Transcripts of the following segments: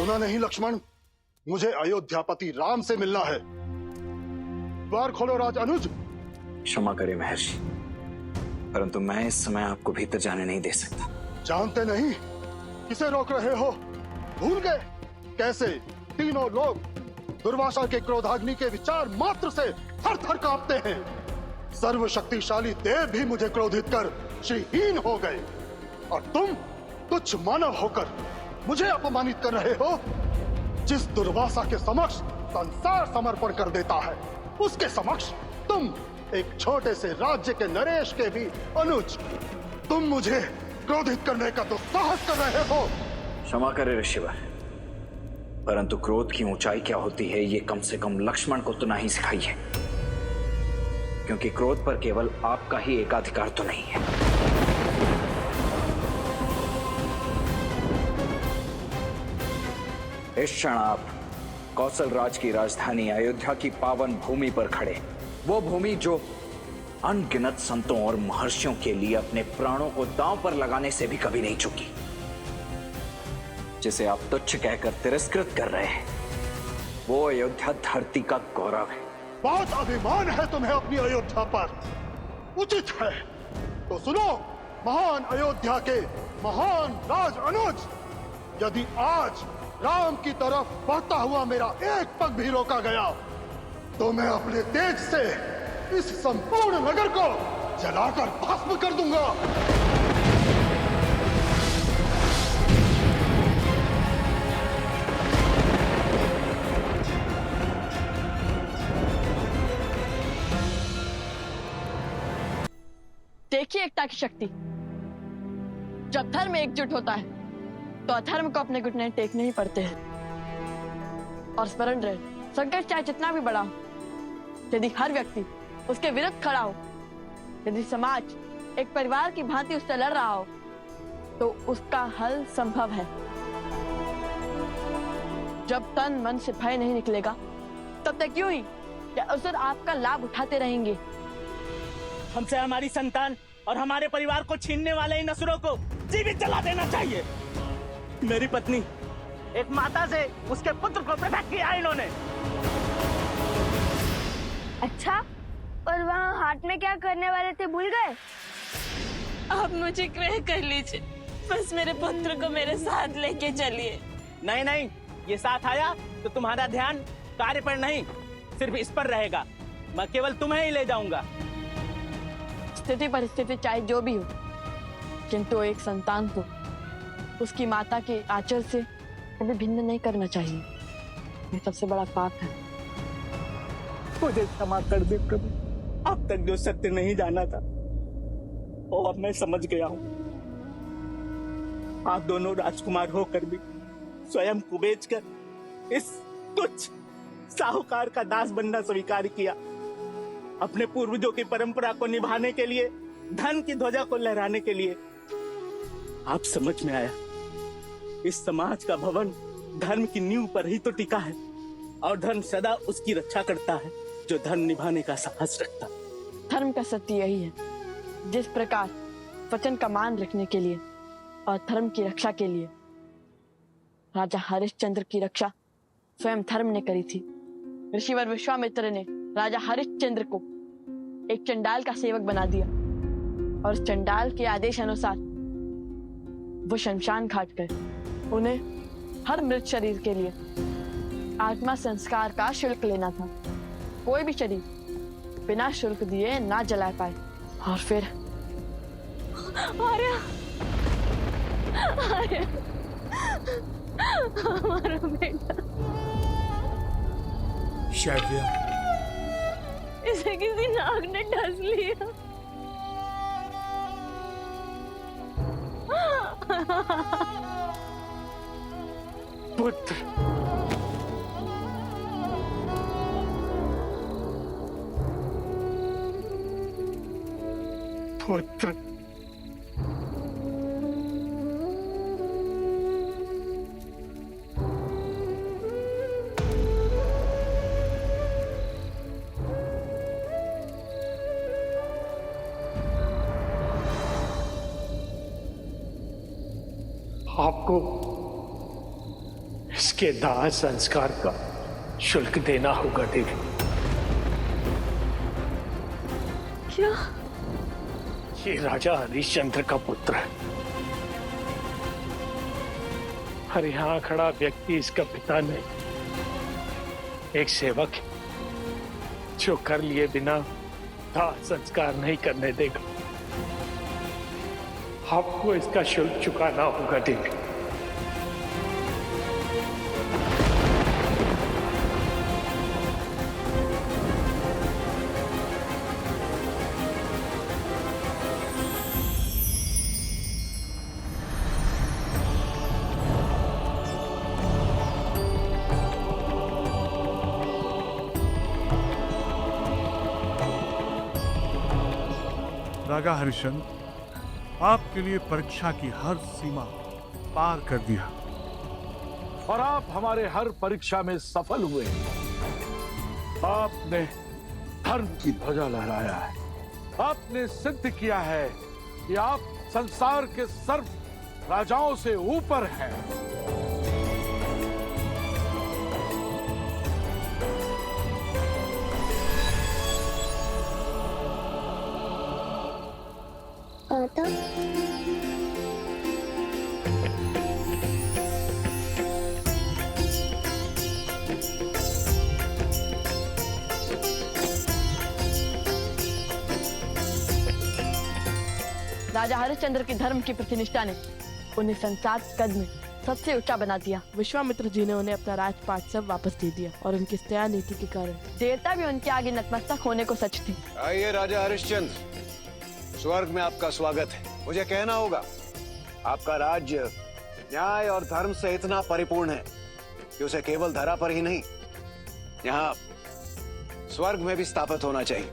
सुना नहीं लक्ष्मण, मुझे अयोध्यापति राम से मिलना है। द्वार खोलो राज अनुज। क्षमा करें महर्षि, परंतु मैं इस समय आपको भीतर जाने नहीं दे सकता। जानते नहीं किसे रोक रहे हो? भूल गए कैसे तीनों लोग दुर्वासा के क्रोधाग्नि के विचार मात्र से थर थर कांपते हैं। सर्वशक्तिशाली देव भी मुझे क्रोधित कर श्रीहीन हो गए, और तुम तुच्छ मानव होकर मुझे अपमानित कर रहे हो। जिस दुर्वासा के समक्ष संसार समर्पण कर देता है, उसके समक्ष तुम एक छोटे से राज्य के नरेश के भी अनुज, तुम मुझे क्रोधित करने का तो साहस कर रहे हो। क्षमा करें ऋषिवर, परंतु क्रोध की ऊंचाई क्या होती है ये कम से कम लक्ष्मण को तो नहीं सिखाई है, क्योंकि क्रोध पर केवल आपका ही एकाधिकार तो नहीं है। इस क्षण आप कौशल राज की राजधानी अयोध्या की पावन भूमि पर खड़े, वो भूमि जो अनगिनत संतों और महर्षियों के लिए अपने प्राणों को दांव पर लगाने से भी कभी नहीं चुकी, जिसे आप तुच्छ कहकर तिरस्कृत कर रहे हैं, वो अयोध्या धरती का गौरव है। बहुत अभिमान है तुम्हें अपनी अयोध्या पर, उचित है तो सुनो महान अयोध्या के महान राज अनुज। यदि आज राम की तरफ बढ़ता हुआ मेरा एक पग भी रोका गया, तो मैं अपने तेज से इस संपूर्ण नगर को जलाकर भस्म कर दूंगा। देखिए एकता की शक्ति। जब धर्म एकजुट होता है तो अधर्म को अपने घुटने टेकने ही पड़ते हैं। और स्मरण रहे, संकट चाहे जितना भी बड़ा हो, यदि हर व्यक्ति उसके विरुद्ध खड़ा हो, यदि समाज एक परिवार की भांति उससे लड़ रहा हो, तो उसका हल संभव है। जब तन मन से भय नहीं निकलेगा, तब तक यूं ही या असुर आपका लाभ उठाते रहेंगे। हमसे हमारी संतान और हमारे परिवार को छीनने वाले इन असुरों को जीवित जला देना चाहिए। मेरी पत्नी एक माता से उसके पुत्र को पृथक किया इन्होंने। अच्छा, और वहाँ हाथ में क्या करने वाले थे भूल गए? आप मुझे क्रय कर लीजिए, बस मेरे पुत्र को मेरे साथ लेके चलिए। नहीं नहीं, ये साथ आया तो तुम्हारा ध्यान कार्य पर नहीं, सिर्फ इस पर रहेगा। मैं केवल तुम्हें ही ले जाऊंगा। स्थिति परिस्थिति चाहे जो भी हो, किंतु एक संतान को उसकी माता के आचर से कभी भिन्न नहीं करना चाहिए। ये सबसे बड़ा पाप है। मुझे क्षमा कर दे प्रभु, अब तक जो सत्य नहीं जाना था वो अब मैं समझ गया हूँ। आप दोनों राजकुमार होकर भी स्वयं को बेचकर इस तुच्छ साहूकार का दास बनना स्वीकार किया। अपने पूर्वजों की परंपरा को निभाने के लिए, धन की ध्वजा को लहराने के लिए। आप समझ में आया, इस समाज का भवन धर्म की नींव पर ही तो टिका है, और धर्म सदा उसकी रक्षा करता है जो धर्म निभाने का साहस रखता है। धर्म का सत्य यही है, जिस प्रकार वचन का मान रखने के लिए और धर्म की रक्षा के लिए राजा हरिश्चंद्र की रक्षा स्वयं धर्म ने करी थी। ऋषिवर विश्वामित्र ने राजा हरिश्चंद्र को एक चंडाल का सेवक बना दिया, और उस चंडाल के आदेश अनुसार वो शमशान घाट गए। उन्हें हर मृत शरीर के लिए आत्मा संस्कार का शुल्क लेना था। कोई भी शरीर बिना शुल्क दिए ना जला पाए। और फिर आर्या, आर्या, हमारा बेटा, शैव्य, इसे किसी नाग ने डस लिया। पुत्र, पुत्र, आपको इसके दाह संस्कार का शुल्क देना होगा देवी। क्या? ये राजा हरिश्चंद्र का पुत्र है और यहाँ खड़ा व्यक्ति इसका पिता नहीं, एक सेवक है जो कर लिए बिना दाह संस्कार नहीं करने देगा। आपको इसका शुल्क चुकाना होगा देवी। राजा हरिश्चंद्र, आपके लिए परीक्षा की हर सीमा पार कर दिया और आप हमारे हर परीक्षा में सफल हुए। आपने धर्म की ध्वजा लहराया है। आपने सिद्ध किया है कि आप संसार के सर्व राजाओं से ऊपर हैं। आता राजा हरिश्चंद्र की धर्म की प्रतिनिष्ठा ने उन्हें संसार कद में सबसे ऊंचा बना दिया। विश्वामित्र जी ने उन्हें अपना राजपाट सब वापस दे दिया और उनकी दया नीति के कारण देवता भी उनके आगे नतमस्तक होने को सच थे। आइए राजा हरिश्चंद्र, स्वर्ग में आपका स्वागत है। मुझे कहना होगा, आपका राज्य न्याय और धर्म से इतना परिपूर्ण है कि उसे केवल धरा पर ही नहीं, यहाँ स्वर्ग में भी स्थापित होना चाहिए।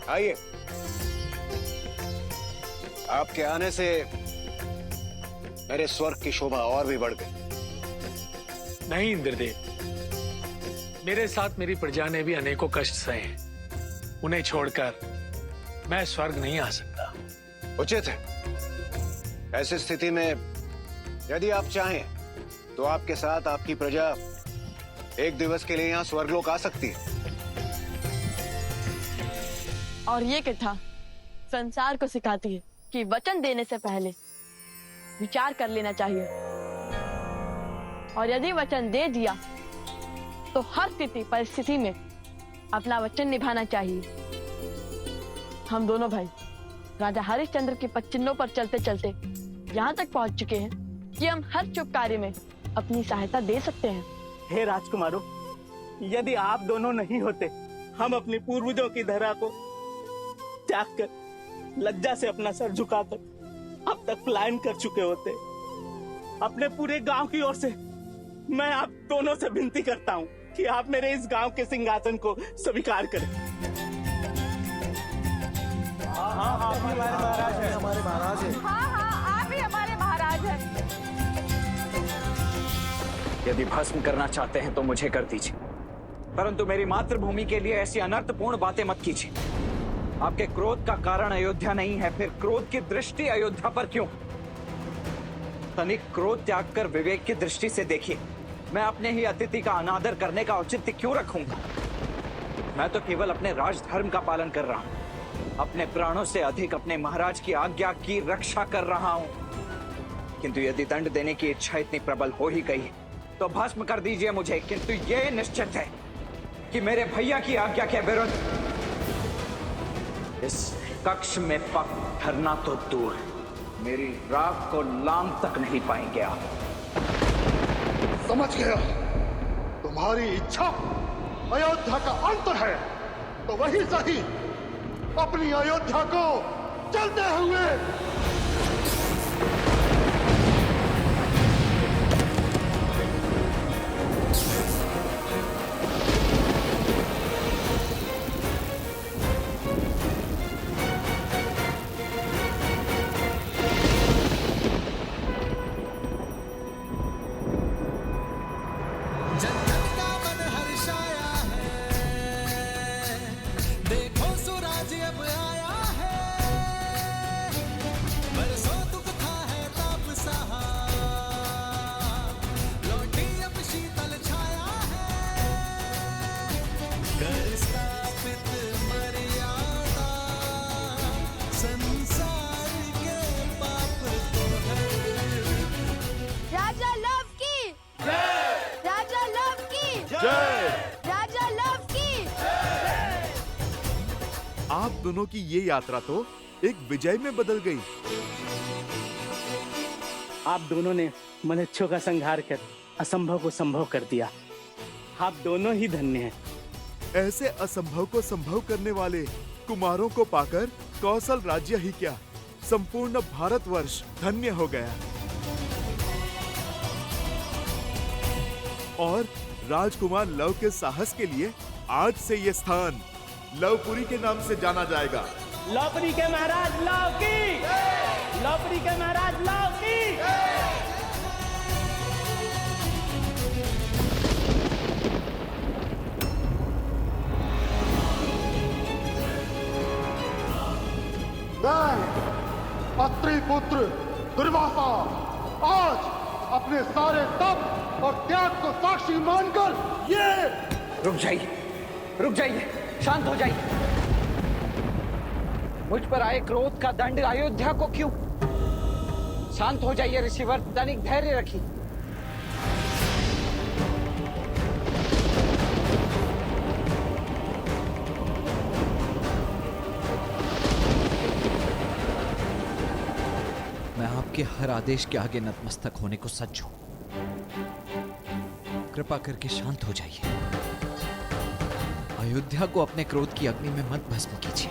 आइए, आपके आने से मेरे स्वर्ग की शोभा और भी बढ़ गई। नहीं इंद्रदेव, मेरे साथ मेरी प्रजा ने भी अनेकों कष्ट सहे हैं। उन्हें छोड़कर मैं स्वर्ग नहीं आ सकता। उचित है। ऐसी स्थिति में यदि आप चाहें तो आपके साथ आपकी प्रजा एक दिवस के लिए यहाँ स्वर्गलोक आ सकती है। और ये कथा संसार को सिखाती है कि वचन देने से पहले विचार कर लेना चाहिए, और यदि वचन दे दिया तो हर स्थिति परिस्थिति में अपना वचन निभाना चाहिए। हम दोनों भाई राजा हरिश्चंद्र के पदचिन्हों पर चलते चलते यहाँ तक पहुँच चुके हैं कि हम हर शुभ कार्य में अपनी सहायता दे सकते हैं। हे राजकुमारों, यदि आप दोनों नहीं होते, हम अपने पूर्वजों की धरा को त्याग कर लज्जा से अपना सर झुकाकर अब तक पलायन कर चुके होते। अपने पूरे गांव की ओर से मैं आप दोनों से विनती करता हूं कि आप मेरे इस गांव के सिंहासन को स्वीकार करें। हाँ, आप ही हमारे महाराज हैं। यदि भस्म करना चाहते हैं तो मुझे कर दीजिए, परंतु मेरी मातृभूमि के लिए ऐसी अनर्थपूर्ण बातें मत कीजिए। आपके क्रोध का कारण अयोध्या नहीं है, फिर क्रोध की दृष्टि अयोध्या पर क्यों? तनिक क्रोध त्याग कर विवेक की दृष्टि से देखिए। मैं अपने ही अतिथि का अनादर करने का औचित्य क्यों रखूंगा? मैं तो केवल अपने राजधर्म का पालन कर रहा हूं, अपने प्राणों से अधिक अपने महाराज की आज्ञा की रक्षा कर रहा हूं। किंतु यदि दंड देने की इच्छा इतनी प्रबल हो ही गई है तो भस्म कर दीजिए मुझे, किंतु यह निश्चित है कि मेरे भैया की आज्ञा के विरुद्ध इस कक्ष में पग धरना तो दूर, मेरी राख को लांग तक नहीं पाएंगे आप। समझ गया, तुम्हारी इच्छा अयोध्या का अंत है, तो वही सही, अपनी अयोध्या को चलते हुए आप दोनों की ये यात्रा तो एक विजय में बदल गई। आप दोनों ने मनुष्यों का संहार कर असंभव को संभव कर दिया। आप दोनों ही धन्य हैं। ऐसे असंभव को संभव करने वाले कुमारों को पाकर कौशल राज्य ही क्या, संपूर्ण भारतवर्ष धन्य हो गया। और राजकुमार लव के साहस के लिए आज से ये स्थान लवपुरी के नाम से जाना जाएगा। लवपुरी के महाराज लव की, लवपुरी के महाराज लव की। अत्रि पुत्र दुर्वासा आज अपने सारे तप और त्याग को साक्षी मानकर ये रुक जाइए, शांत हो जाइए। मुझ पर आए क्रोध का दंड अयोध्या को क्यों? शांत हो जाइए ऋषिवर, तनिक धैर्य रखिए। मैं आपके हर आदेश के आगे नतमस्तक होने को सज्ज हूं। कृपा करके शांत हो जाइए। अयोध्या को अपने क्रोध की अग्नि में मत भस्म कीजिए।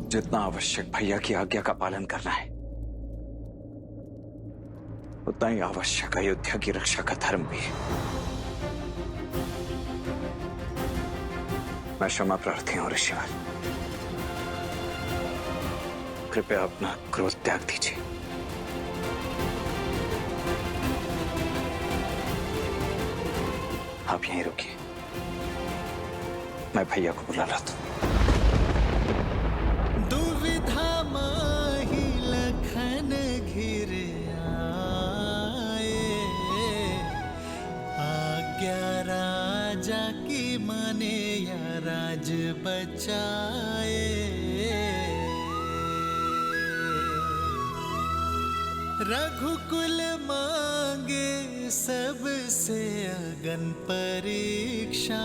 जितना आवश्यक भैया की आज्ञा का पालन करना है, उतना ही आवश्यक अयोध्या की रक्षा का धर्म भी है। मैं क्षमा प्रार्थी हूं ऋषिवर, कृपया अपना क्रोध त्याग दीजिए। आप यहीं रुकिए, मैं भैया को बुला लाता हूं। दुविधा माही लखन घिर आए, आज्ञा राजा की माने या राज बचाए। रघुकुल मांगे सबसे अगन परीक्षा,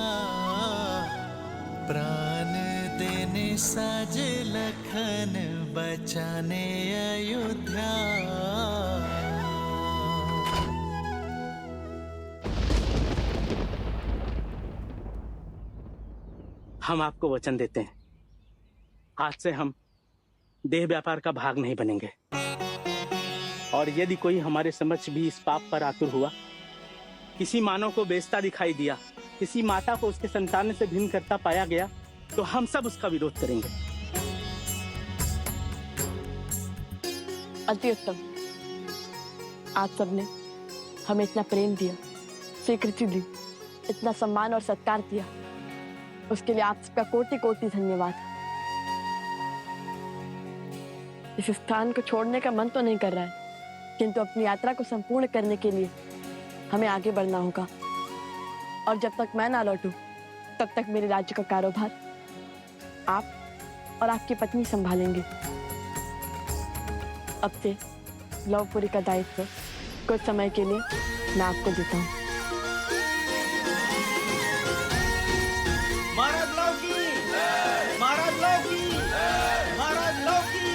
प्राण देने साजे लखन बचाने अयोध्या। हम आपको वचन देते हैं, आज से हम देह व्यापार का भाग नहीं बनेंगे। और यदि कोई हमारे समक्ष भी इस पाप पर आतुर हुआ, किसी मानव को बेइज्जता दिखाई दिया, किसी माता को उसके संतान से भिन्न करता पाया गया, तो हम सब उसका विरोध करेंगे। अति उत्तम। आप सबने हमें इतना प्रेम दिया, स्वीकृति दी, इतना सम्मान और सत्कार दिया, उसके लिए आप सबका कोटि कोटि धन्यवाद। इस स्थान को छोड़ने का मन तो नहीं कर रहा है, किंतु अपनी यात्रा को संपूर्ण करने के लिए हमें आगे बढ़ना होगा। और जब तक मैं ना लौटूं, तब तक मेरे राज्य का कारोबार आप और आपकी पत्नी संभालेंगे। अब से लवपुरी का दायित्व कुछ समय के लिए मैं आपको देता हूँ। महाराज लव की, महाराज लव की, महाराज लव की।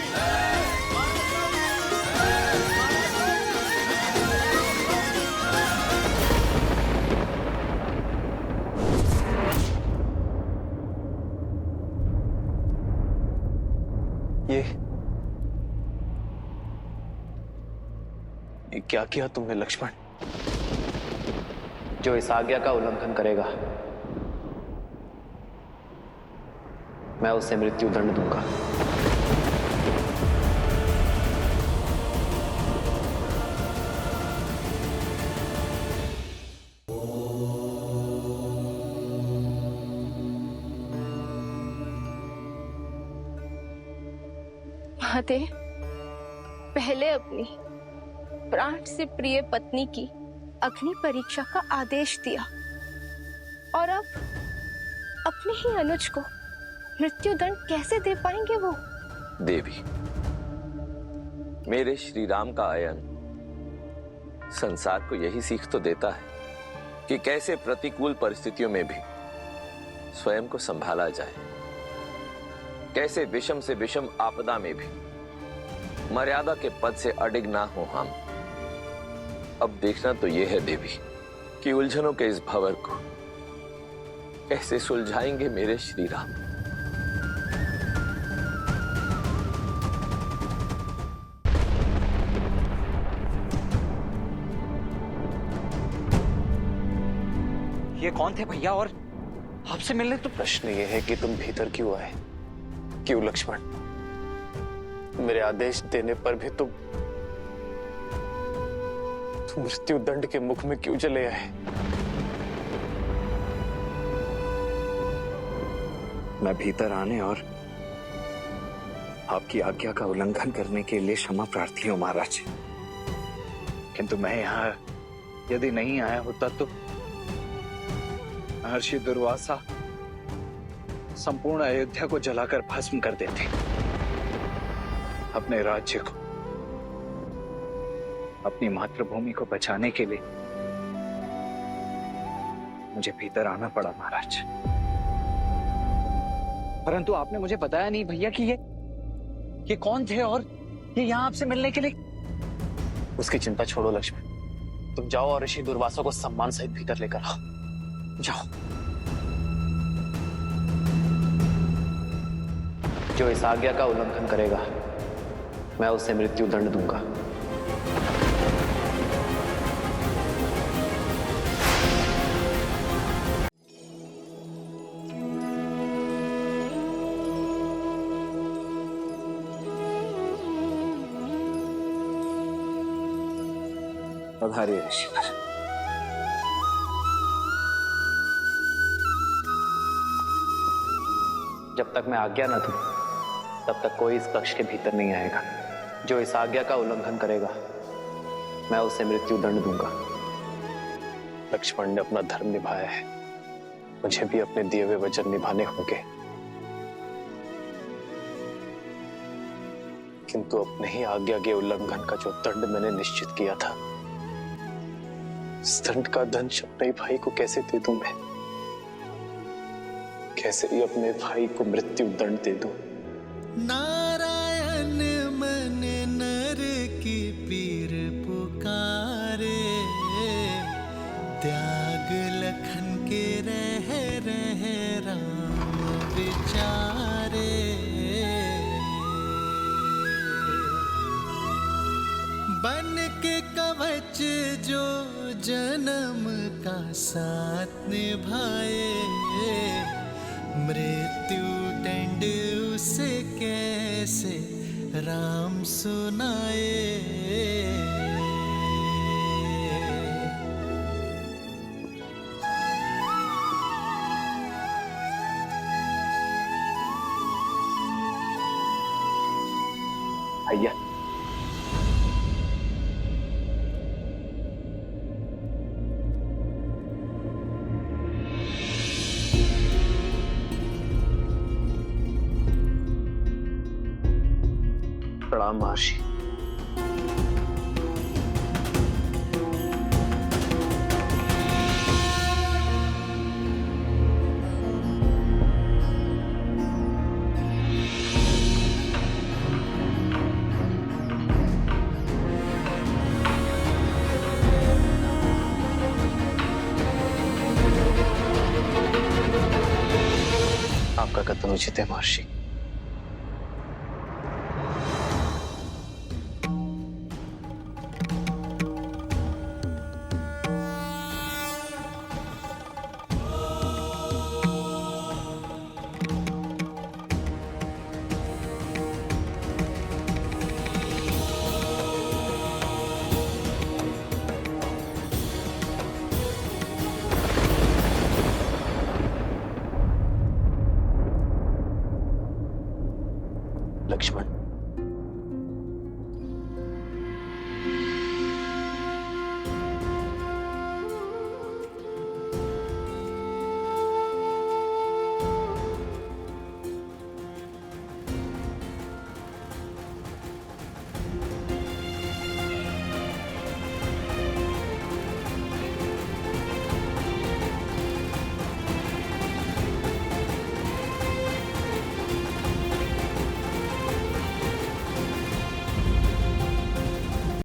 ये क्या किया तुमने लक्ष्मण? जो इस आज्ञा का उल्लंघन करेगा, मैं उसे मृत्यु दंड दूंगा। महादेव, पहले अपनी प्राण से प्रिय पत्नी की अग्नि परीक्षा का आदेश दिया और अब अपने ही अनुज को मृत्युदंड कैसे दे पाएंगे वो? देवी, मेरे श्री राम का आयन संसार को यही सीख तो देता है कि कैसे प्रतिकूल परिस्थितियों में भी स्वयं को संभाला जाए, कैसे विषम से विषम आपदा में भी मर्यादा के पद से अडिग ना हो हम। अब देखना तो यह है देवी कि उलझनों के इस भंवर को कैसे सुलझाएंगे मेरे श्री राम। ये कौन थे भैया और आपसे मिलने? तो प्रश्न ये है कि तुम भीतर क्यों आए? क्यों लक्ष्मण? मेरे आदेश देने पर भी तुम मृत्यु दंड के मुख में क्यों चले आए? मैं भीतर आने और आपकी आज्ञा का उल्लंघन करने के लिए क्षमा प्रार्थी हूं महाराज, किंतु मैं यहाँ यदि नहीं आया होता तो महर्षि दुर्वासा संपूर्ण अयोध्या को जलाकर भस्म कर देते। अपने राज्य को, अपनी मातृभूमि को बचाने के लिए मुझे भीतर आना पड़ा महाराज। परंतु आपने मुझे बताया नहीं भैया कि ये कौन थे और ये यहाँ आपसे मिलने के लिए। उसकी चिंता छोड़ो लक्ष्मण, तुम जाओ और ऋषि दुर्वासा को सम्मान सहित भीतर लेकर आओ। जाओ। जो इस आज्ञा का उल्लंघन करेगा मैं उसे मृत्यु दंड दूंगा। पधारिए ऋषिवर। जब तक मैं आज्ञा न दूं तब तक कोई इस कक्ष के भीतर नहीं आएगा। जो इस आज्ञा का उल्लंघन करेगा मैं उसे मृत्यु दंड दूंगा। लक्ष्मण ने अपना धर्म निभाया है, मुझे भी अपने दिए हुए वचन निभाने होंगे, किंतु अपने ही आज्ञा के उल्लंघन का जो दंड मैंने निश्चित किया था, इस दंड का दंश अपने भाई को कैसे दे दूं मैं? कैसे ही अपने भाई को मृत्यु दंड दे दूं? नारायण मन नर की पीर पुकारे, त्याग लखन के रह राम विचारे। बन के कवच जो जन्म का साथ निभाए, मृत्यु दंड उसे कैसे राम सुनाए। भैया प्रणाम महर्षि। आपका कथन उचित है महर्षि।